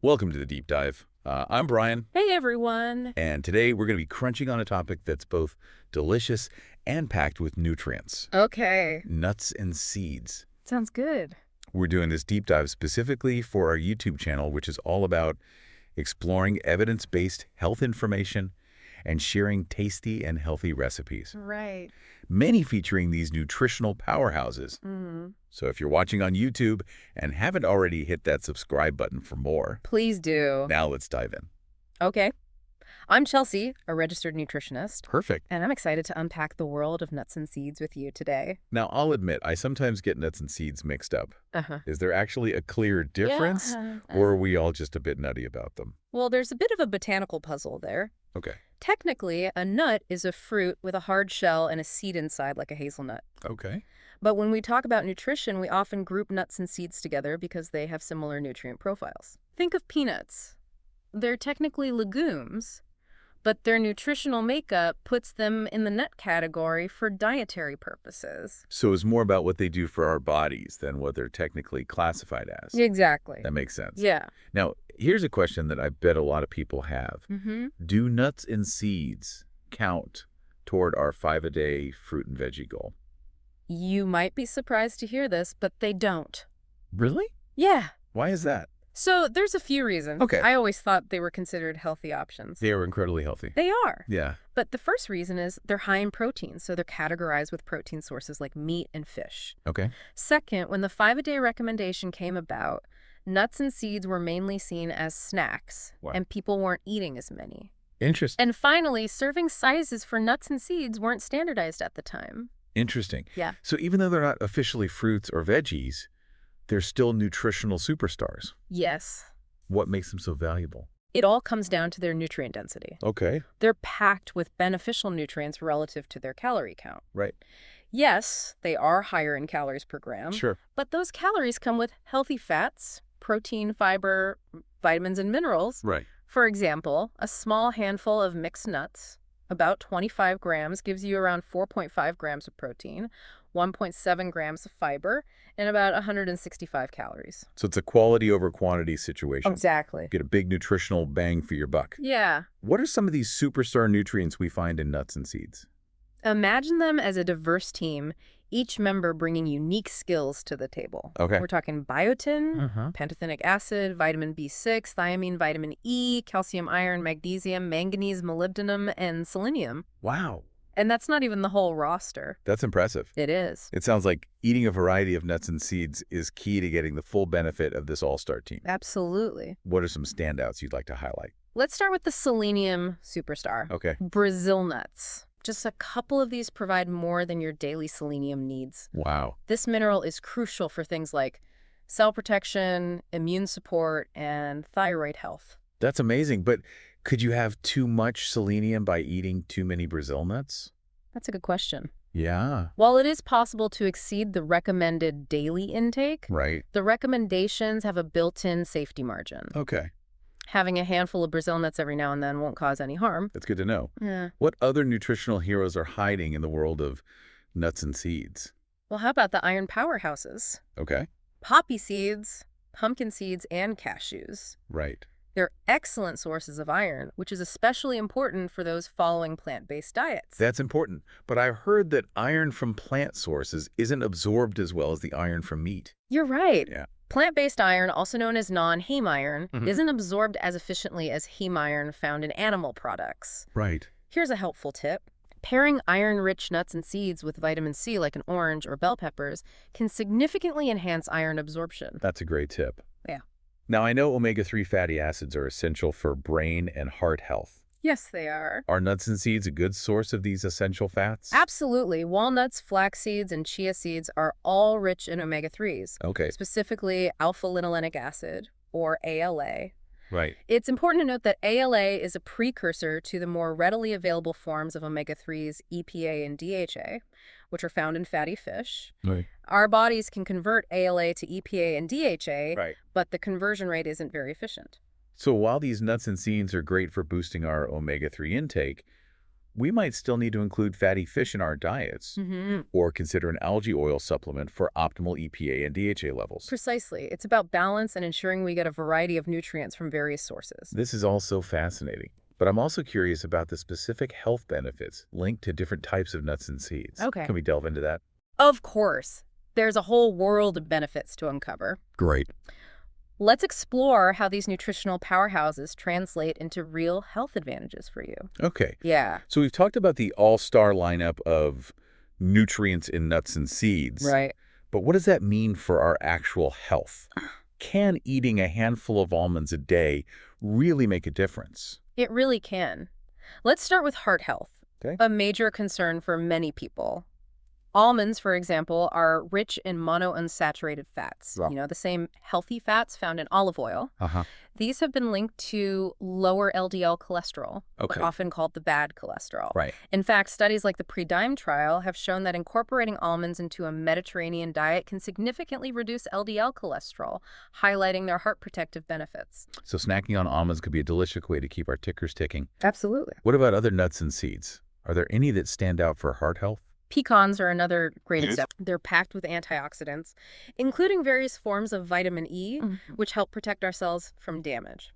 Welcome to the Deep Dive. I'm Brian, Hey everyone. and today we're going to be crunching on a topic that's both delicious and packed with nutrients. Okay. Nuts and seeds. Sounds good. We're doing this deep dive specifically for our YouTube channel, which is all about exploring evidence-based health information and sharing tasty and healthy recipes, Right. many featuring these nutritional powerhouses. So if you're watching on YouTube and haven't already hit that subscribe button for more, Please do. now let's dive in. Okay. I'm Chelsea, a registered nutritionist, Perfect. and I'm excited to unpack the world of nuts and seeds with you today. Now, I'll admit, I sometimes get nuts and seeds mixed up. Uh-huh. Is there actually a clear difference, or are we all just a bit nutty about them? Well, there's a bit of a botanical puzzle there. Okay. Technically, a nut is a fruit with a hard shell and a seed inside like a hazelnut. Okay. But when we talk about nutrition, we often group nuts and seeds together because they have similar nutrient profiles. Think of peanuts. They're technically legumes, but their nutritional makeup puts them in the nut category for dietary purposes. So it's more about what they do for our bodies than what they're technically classified as. Exactly. That makes sense. Yeah. Now, here's a question that I bet a lot of people have. Mm-hmm. Do nuts and seeds count toward our 5-a-day fruit and veggie goal? You might be surprised to hear this, but they don't. Really? Yeah. Why is that? So there's a few reasons. Okay. I always thought they were considered healthy options. They are incredibly healthy. They are. Yeah. But the first reason is they're high in protein, so they're categorized with protein sources like meat and fish. Okay. Second, when the 5-a-day recommendation came about, nuts and seeds were mainly seen as snacks, Wow. and people weren't eating as many. Interesting. And finally, serving sizes for nuts and seeds weren't standardized at the time. Interesting. Yeah. So even though they're not officially fruits or veggies, they're still nutritional superstars. Yes. What makes them so valuable? It all comes down to their nutrient density. Okay. They're packed with beneficial nutrients relative to their calorie count. Right. Yes, they are higher in calories per gram, Sure. but those calories come with healthy fats, protein, fiber, vitamins, and minerals. Right. For example, a small handful of mixed nuts, about 25 grams, gives you around 4.5 grams of protein, 1.7 grams of fiber, and about 165 calories. So it's a quality over quantity situation. Exactly. Get a big nutritional bang for your buck. Yeah. What are some of these superstar nutrients we find in nuts and seeds? Imagine them as a diverse team, each member bringing unique skills to the table. Okay. We're talking biotin, Uh-huh. pantothenic acid, vitamin B6, thiamine, vitamin E, calcium, iron, magnesium, manganese, molybdenum, and selenium. Wow. And that's not even the whole roster. That's impressive. It is. It sounds like eating a variety of nuts and seeds is key to getting the full benefit of this all-star team. Absolutely. What are some standouts you'd like to highlight? Let's start with the selenium superstar. Okay. Brazil nuts. Just a couple of these provide more than your daily selenium needs. Wow. This mineral is crucial for things like cell protection, immune support, and thyroid health. That's amazing, but could you have too much selenium by eating too many Brazil nuts? That's a good question. Yeah. While it is possible to exceed the recommended daily intake, Right. the recommendations have a built-in safety margin. Okay. Having a handful of Brazil nuts every now and then won't cause any harm. That's good to know. Yeah. What other nutritional heroes are hiding in the world of nuts and seeds? Well, how about the iron powerhouses? Okay. Poppy seeds, pumpkin seeds, and cashews. Right. They're excellent sources of iron, which is especially important for those following plant-based diets. That's important. But I heard that iron from plant sources isn't absorbed as well as the iron from meat. You're right. Yeah. Plant-based iron, also known as non-heme iron, Mhm. isn't absorbed as efficiently as heme iron found in animal products. Right. Here's a helpful tip. Pairing iron-rich nuts and seeds with vitamin C like an orange or bell peppers can significantly enhance iron absorption. That's a great tip. Yeah. Now, I know omega-3 fatty acids are essential for brain and heart health. Yes, they are. Are nuts and seeds a good source of these essential fats? Absolutely. Walnuts, flax seeds, and chia seeds are all rich in omega-3s, Okay. specifically alpha-linolenic acid, or ALA. Right. It's important to note that ALA is a precursor to the more readily available forms of omega-3s, EPA and DHA, which are found in fatty fish. Right. Our bodies can convert ALA to EPA and DHA, Right. but the conversion rate isn't very efficient. So while these nuts and seeds are great for boosting our omega-3 intake, we might still need to include fatty fish in our diets or consider an algae oil supplement for optimal EPA and DHA levels. Precisely. It's about balance and ensuring we get a variety of nutrients from various sources. This is all so fascinating. But I'm also curious about the specific health benefits linked to different types of nuts and seeds. Okay. Can we delve into that? Of course. There's a whole world of benefits to uncover. Great. Let's explore how these nutritional powerhouses translate into real health advantages for you. Okay. Yeah. So we've talked about the all-star lineup of nutrients in nuts and seeds. Right. But what does that mean for our actual health? Can eating a handful of almonds a day really make a difference? It really can. Let's start with heart health, Okay. a major concern for many people. Almonds, for example, are rich in monounsaturated fats, Wow. the same healthy fats found in olive oil. Uh-huh. These have been linked to lower LDL cholesterol, Okay. often called the bad cholesterol. Right. In fact, studies like the PREDIME trial have shown that incorporating almonds into a Mediterranean diet can significantly reduce LDL cholesterol, highlighting their heart protective benefits. So snacking on almonds could be a delicious way to keep our tickers ticking. Absolutely. What about other nuts and seeds? Are there any that stand out for heart health? Pecans are another great example. They're packed with antioxidants, including various forms of vitamin E, which help protect our cells from damage.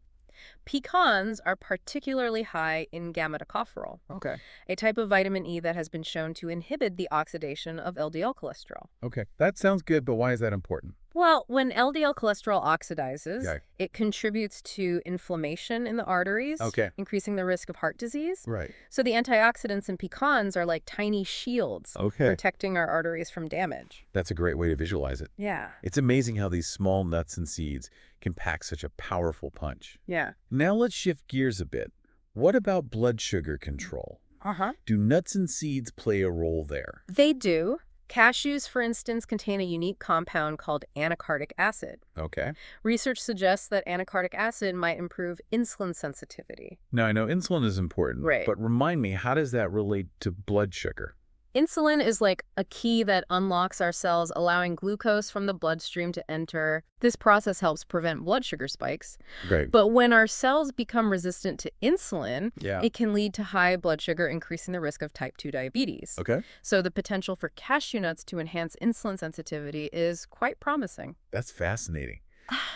Pecans are particularly high in gamma-tocopherol, Okay. a type of vitamin E that has been shown to inhibit the oxidation of LDL cholesterol. Okay. That sounds good, but why is that important? Well, when LDL cholesterol oxidizes, Okay. it contributes to inflammation in the arteries, Okay. increasing the risk of heart disease. Right. So the antioxidants in pecans are like tiny shields, Okay. protecting our arteries from damage. That's a great way to visualize it. Yeah. It's amazing how these small nuts and seeds can pack such a powerful punch. Yeah. Now let's shift gears a bit. What about blood sugar control? Uh-huh. Do nuts and seeds play a role there? They do. Cashews, for instance, contain a unique compound called anacardic acid. Okay. Research suggests that anacardic acid might improve insulin sensitivity. Now, I know insulin is important, Right. but remind me, how does that relate to blood sugar? Insulin is like a key that unlocks our cells, allowing glucose from the bloodstream to enter. This process helps prevent blood sugar spikes. Great. But when our cells become resistant to insulin, Yeah. it can lead to high blood sugar, increasing the risk of type 2 diabetes. Okay. So the potential for cashew nuts to enhance insulin sensitivity is quite promising. That's fascinating.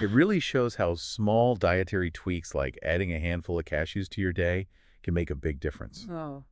It really shows how small dietary tweaks like adding a handful of cashews to your day can make a big difference. Oh.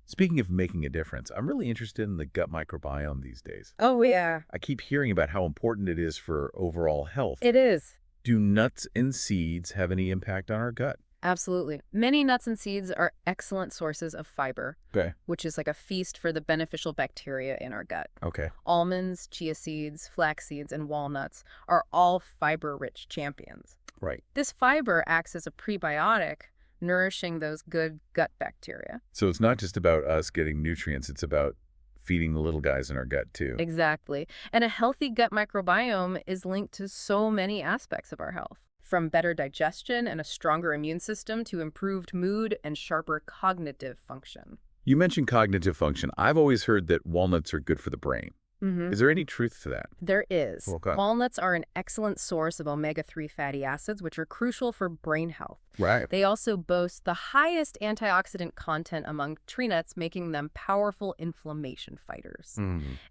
Speaking of making a difference, I'm really interested in the gut microbiome these days. Oh, yeah. I keep hearing about how important it is for overall health. It is. Do nuts and seeds have any impact on our gut? Absolutely. Many nuts and seeds are excellent sources of fiber, Okay. which is like a feast for the beneficial bacteria in our gut. Okay. Almonds, chia seeds, flax seeds, and walnuts are all fiber-rich champions. Right. This fiber acts as a prebiotic, nourishing those good gut bacteria. So it's not just about us getting nutrients, it's about feeding the little guys in our gut too. Exactly. And a healthy gut microbiome is linked to so many aspects of our health, from better digestion and a stronger immune system to improved mood and sharper cognitive function. You mentioned cognitive function. I've always heard that walnuts are good for the brain. Is there any truth to that? There is. Okay. Walnuts are an excellent source of omega-3 fatty acids, which are crucial for brain health. Right. They also boast the highest antioxidant content among tree nuts, making them powerful inflammation fighters.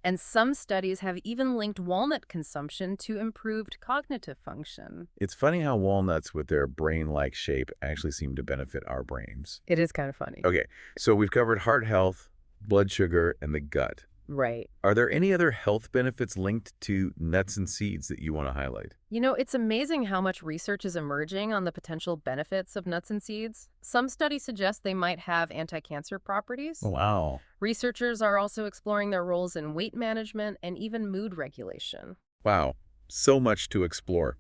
And some studies have even linked walnut consumption to improved cognitive function. It's funny how walnuts with their brain-like shape actually seem to benefit our brains. It is kind of funny. Okay, so we've covered heart health, blood sugar, and the gut. Right. Are there any other health benefits linked to nuts and seeds that you want to highlight? It's amazing how much research is emerging on the potential benefits of nuts and seeds. Some studies suggest they might have anti-cancer properties. Wow. Researchers are also exploring their roles in weight management and even mood regulation. Wow, so much to explore.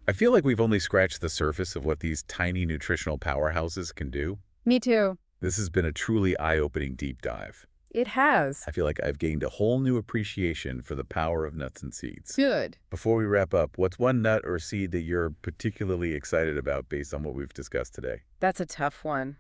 I feel like we've only scratched the surface of what these tiny nutritional powerhouses can do. Me too. This has been a truly eye-opening deep dive. It has. I feel like I've gained a whole new appreciation for the power of nuts and seeds. Good. Before we wrap up, what's one nut or seed that you're particularly excited about based on what we've discussed today? That's a tough one.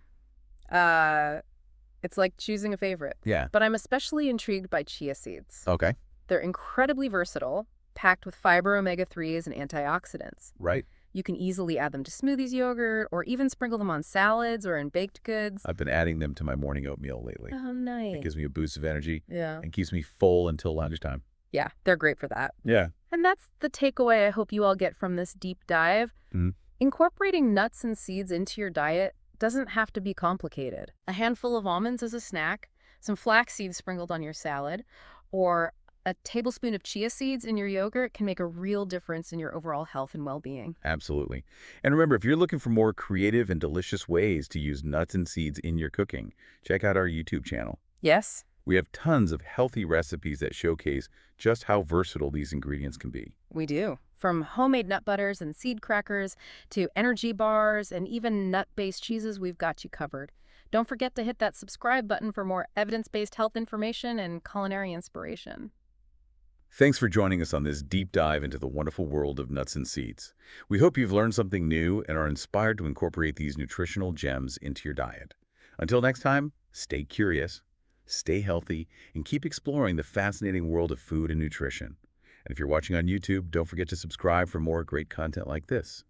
It's like choosing a favorite. Yeah. But I'm especially intrigued by chia seeds. Okay. They're incredibly versatile, packed with fiber, omega-3s, and antioxidants. Right. You can easily add them to smoothies, yogurt, or even sprinkle them on salads or in baked goods. I've been adding them to my morning oatmeal lately. Oh, It nice. gives me a boost of energy Yeah. and keeps me full until lunchtime. Yeah, they're great for that. Yeah. And that's the takeaway I hope you all get from this deep dive. Mhm. Incorporating nuts and seeds into your diet doesn't have to be complicated. A handful of almonds as a snack, some flax seeds sprinkled on your salad, or a tablespoon of chia seeds in your yogurt can make a real difference in your overall health and well-being. Absolutely. And remember, if you're looking for more creative and delicious ways to use nuts and seeds in your cooking, check out our YouTube channel. Yes, We have tons of healthy recipes that showcase just how versatile these ingredients can be. we do. From homemade nut butters and seed crackers to energy bars and even nut-based cheeses, we've got you covered. Don't forget to hit that subscribe button for more evidence-based health information and culinary inspiration. Thanks for joining us on this deep dive into the wonderful world of nuts and seeds. We hope you've learned something new and are inspired to incorporate these nutritional gems into your diet. Until next time, stay curious, stay healthy, and keep exploring the fascinating world of food and nutrition. And if you're watching on YouTube, don't forget to subscribe for more great content like this.